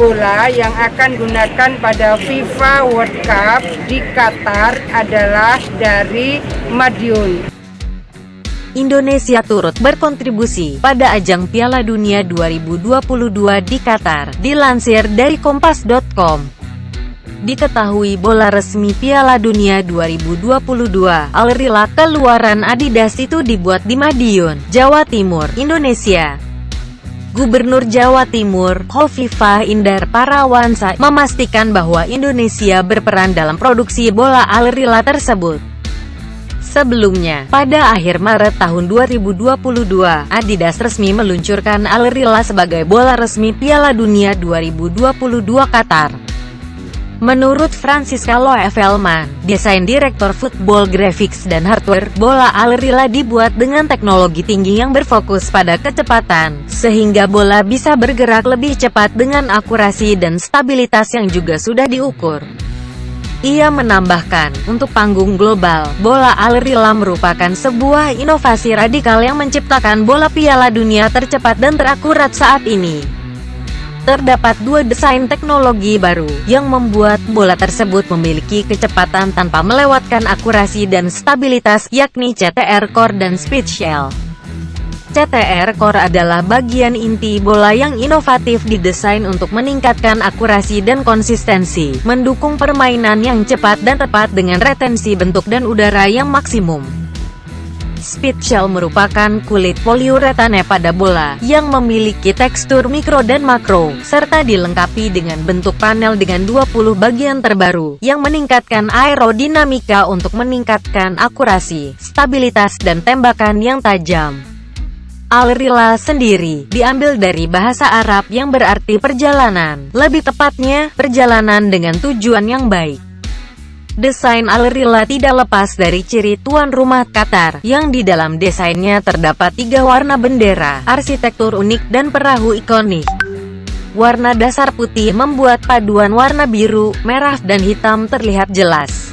bola yang akan gunakan pada FIFA World Cup di Qatar adalah dari Madiun. Indonesia turut berkontribusi pada ajang Piala Dunia 2022 di Qatar, dilansir dari kompas.com. Diketahui bola resmi Piala Dunia 2022, Al Hilal keluaran Adidas itu dibuat di Madiun, Jawa Timur, Indonesia. Gubernur Jawa Timur, Khofifah Indar Parawansa, memastikan bahwa Indonesia berperan dalam produksi bola Al Hilal tersebut. Sebelumnya, pada akhir Maret tahun 2022, Adidas resmi meluncurkan Al Hilal sebagai bola resmi Piala Dunia 2022 Qatar. Menurut Francisca Loevelman, desain direktur football graphics dan hardware, bola Al Hilal dibuat dengan teknologi tinggi yang berfokus pada kecepatan, sehingga bola bisa bergerak lebih cepat dengan akurasi dan stabilitas yang juga sudah diukur. Ia menambahkan, untuk panggung global, bola Al Hilal merupakan sebuah inovasi radikal yang menciptakan bola Piala Dunia tercepat dan terakurat saat ini. Terdapat dua desain teknologi baru, yang membuat bola tersebut memiliki kecepatan tanpa melewatkan akurasi dan stabilitas, yakni CTR Core dan Speed Shell. CTR Core adalah bagian inti bola yang inovatif didesain untuk meningkatkan akurasi dan konsistensi, mendukung permainan yang cepat dan tepat dengan retensi bentuk dan udara yang maksimum. Speed Shell merupakan kulit poliuretane pada bola, yang memiliki tekstur mikro dan makro, serta dilengkapi dengan bentuk panel dengan 20 bagian terbaru, yang meningkatkan aerodinamika untuk meningkatkan akurasi, stabilitas dan tembakan yang tajam. Al Hilal sendiri diambil dari bahasa Arab yang berarti perjalanan, lebih tepatnya, perjalanan dengan tujuan yang baik. Desain Al Hilal tidak lepas dari ciri tuan rumah Qatar, yang di dalam desainnya terdapat 3 warna bendera, arsitektur unik dan perahu ikonik. Warna dasar putih membuat paduan warna biru, merah, dan hitam terlihat jelas.